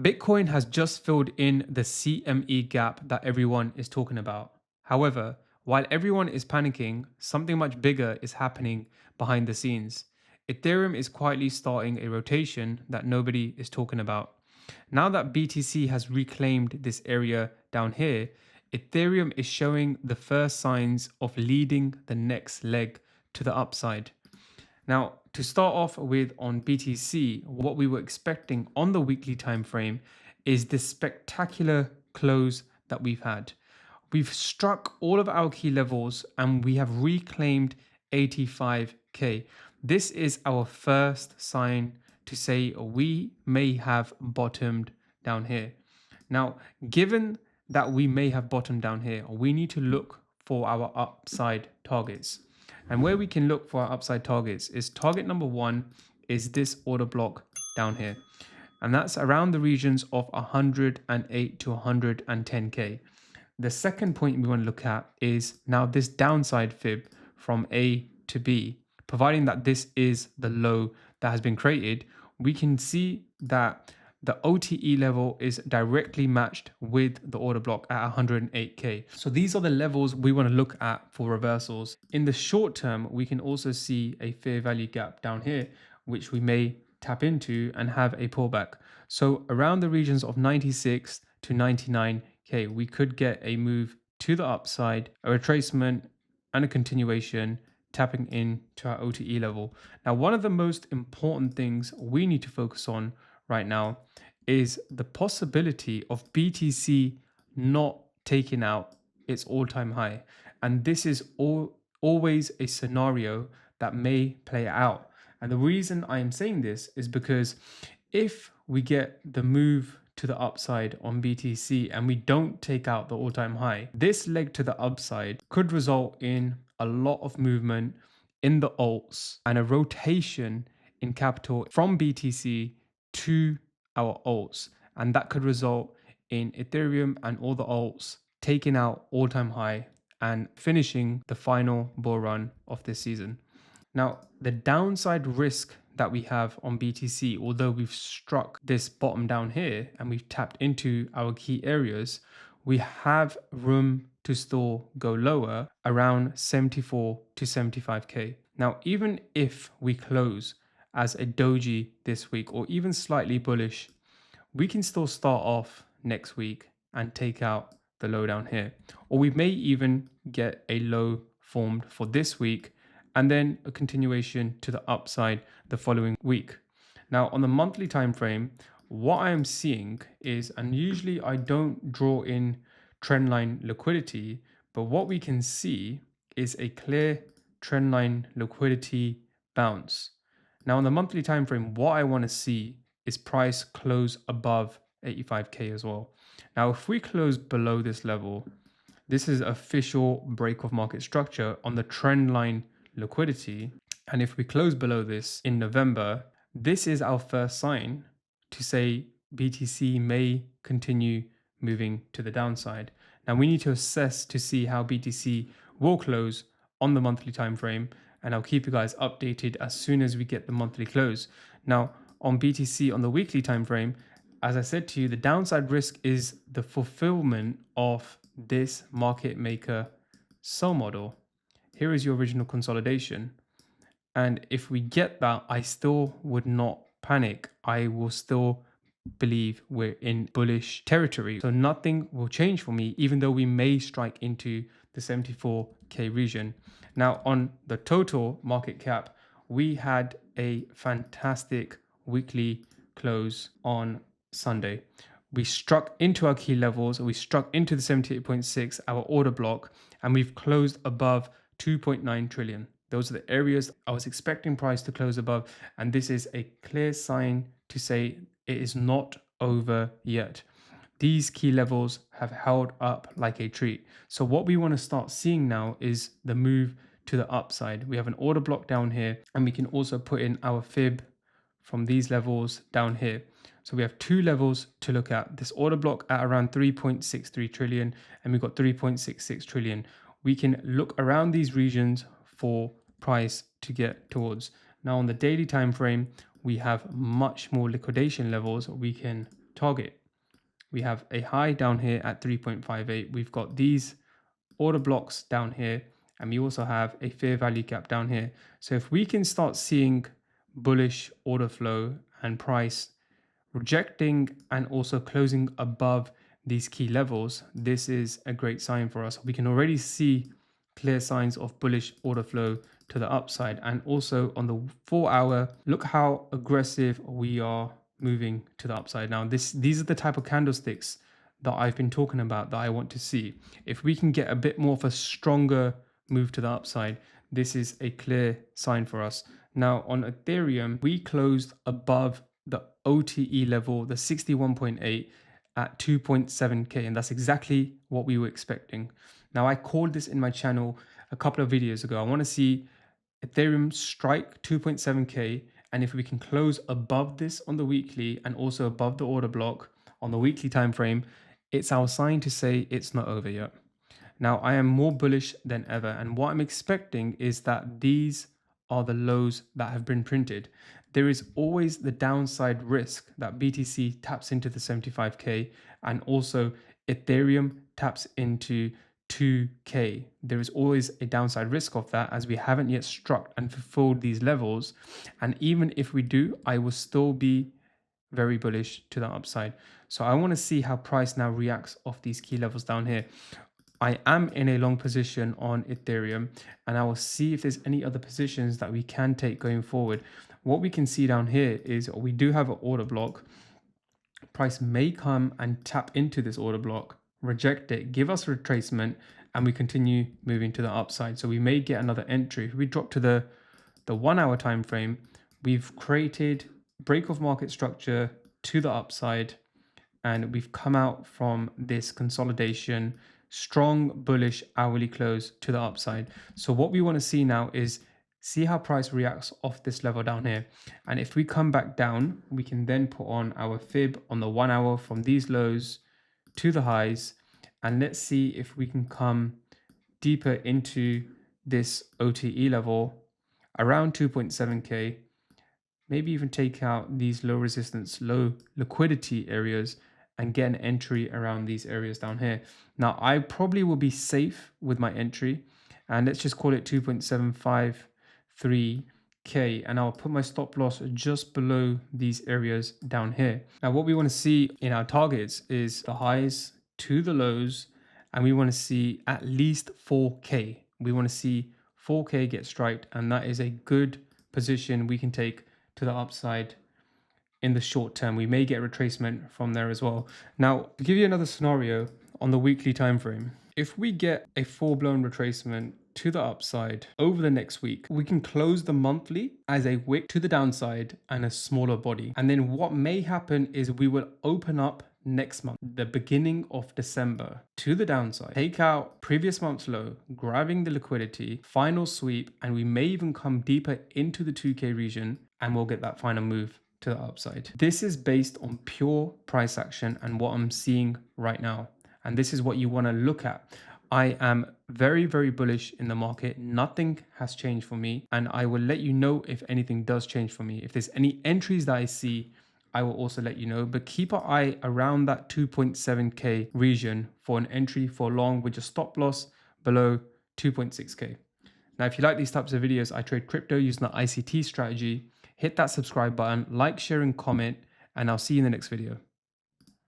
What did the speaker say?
Bitcoin has just filled in the CME gap that everyone is talking about. However, while everyone is panicking, something much bigger is happening behind the scenes. Ethereum is quietly starting a rotation that nobody is talking about. Now that BTC has reclaimed this area down here, Ethereum is showing the first signs of leading the next leg to the upside. Now, to start off with on BTC, what we were expecting on the weekly time frame is this spectacular close that we've had. We've struck all of our key levels and we have reclaimed 85k. This is our first sign to say we may have bottomed down here. Now, given that we may have bottomed down here, we need to look for our upside targets. And where we can look for our upside targets is target number one is this order block down here. And that's around the regions of 108 to 110k. The second point we want to look at is now this downside fib from A to B. Providing that this is the low that has been created, we can see that the OTE level is directly matched with the order block at 108k. So these are the levels we want to look at for reversals. In the short term, we can also see a fair value gap down here, which we may tap into and have a pullback. So around the regions of 96 to 99k, we could get a move to the upside, a retracement and a continuation, tapping into our OTE level. Now, one of the most important things we need to focus on right now is the possibility of BTC not taking out its all-time high. And this is always a scenario that may play out. And the reason I am saying this is because if we get the move to the upside on BTC and we don't take out the all-time high, this leg to the upside could result in a lot of movement in the alts and a rotation in capital from BTC to our alts. And that could result in Ethereum and all the alts taking out all-time high and finishing the final bull run of this season. Now, the downside risk that we have on BTC, although we've struck this bottom down here and we've tapped into our key areas, we have room to still go lower around 74 to 75k. Now, even if we close as a doji this week or even slightly bullish, we can still start off next week and take out the low down here. Or we may even get a low formed for this week and then a continuation to the upside the following week. Now, on the monthly time frame, what I am seeing is, and usually I don't draw in trendline liquidity, but what we can see is a clear trendline liquidity bounce. Now, on the monthly time frame, what I want to see is price close above 85k as well. Now, if we close below this level, this is official break of market structure on the trend line liquidity. And if we close below this in November, this is our first sign to say BTC may continue moving to the downside. Now we need to assess to see how BTC will close on the monthly time frame, and I'll keep you guys updated as soon as we get the monthly close. Now on BTC on the weekly time frame, as I said to you, the downside risk is the fulfillment of this market maker sell model. Here is your original consolidation. And if we get that, I still would not panic. I will still believe we're in bullish territory. So nothing will change for me, even though we may strike into the 74k region. Now, on the total market cap, we had a fantastic weekly close on Sunday. We struck into our key levels. We struck into the 78.6, our order block, and we've closed above 2.9 trillion. Those are the areas I was expecting price to close above. And this is a clear sign to say it is not over yet. These key levels have held up like a treat. So what we want to start seeing now is the move to the upside. We have an order block down here, and we can also put in our fib from these levels down here. So we have two levels to look at. This order block at around 3.63 trillion, and we've got 3.66 trillion. We can look around these regions for price to get towards. Now on the daily time frame, we have much more liquidation levels we can target. We have a high down here at 3.58. We've got these order blocks down here, and we also have a fair value gap down here. So if we can start seeing bullish order flow and price rejecting and also closing above these key levels, this is a great sign for us. We can already see clear signs of bullish order flow to the upside. And also on the 4 hour, look how aggressive we are moving to the upside. Now, these are the type of candlesticks that I've been talking about that I want to see. If we can get a bit more of a stronger move to the upside, this is a clear sign for us. Now on Ethereum, we closed above the OTE level, the 61.8 at 2.7K, and that's exactly what we were expecting. Now I called this in my channel a couple of videos ago. I want to see Ethereum strike 2.7K, and if we can close above this on the weekly and also above the order block on the weekly time frame, it's our sign to say it's not over yet. Now, I am more bullish than ever, and what I'm expecting is that these are the lows that have been printed. There is always the downside risk that BTC taps into the 75K and also Ethereum taps into 2K. There is always a downside risk of that, as we haven't yet struck and fulfilled these levels. And even if we do, I will still be very bullish to the upside. So I want to see how price now reacts off these key levels down here. I am in a long position on Ethereum, and I will see if there's any other positions that we can take going forward. What we can see down here is we do have an order block. Price may come and tap into this order block, reject it, give us retracement, and we continue moving to the upside. So we may get another entry. If we drop to the 1 hour time frame, we've created break of market structure to the upside, and we've come out from this consolidation, strong bullish hourly close to the upside. So what we want to see now is see how price reacts off this level down here. And if we come back down, we can then put on our fib on the 1 hour from these lows to the highs. And let's see if we can come deeper into this OTE level around 2.7K, maybe even take out these low resistance, low liquidity areas and get an entry around these areas down here. Now, I probably will be safe with my entry, and let's just call it 2.753K, and I'll put my stop loss just below these areas down here. Now, what we want to see in our targets is the highs to the lows, and we want to see at least 4K. We want to see 4K get striked, and that is a good position we can take to the upside in the short term. We may get retracement from there as well. Now, to give you another scenario on the weekly time frame, if we get a full-blown retracement to the upside over the next week, we can close the monthly as a wick to the downside and a smaller body. And then what may happen is we will open up next month, the beginning of December, to the downside, take out previous month's low, grabbing the liquidity, final sweep, and we may even come deeper into the 2K region, and we'll get that final move to the upside. This is based on pure price action and what I'm seeing right now. And this is what you want to look at. I am very, very bullish in the market. Nothing has changed for me. And I will let you know if anything does change for me. If there's any entries that I see, I will also let you know. But keep an eye around that 2.7K region for an entry for long with your stop loss below 2.6K. Now, if you like these types of videos, I trade crypto using the ICT strategy. Hit that subscribe button, like, share, and comment, and I'll see you in the next video.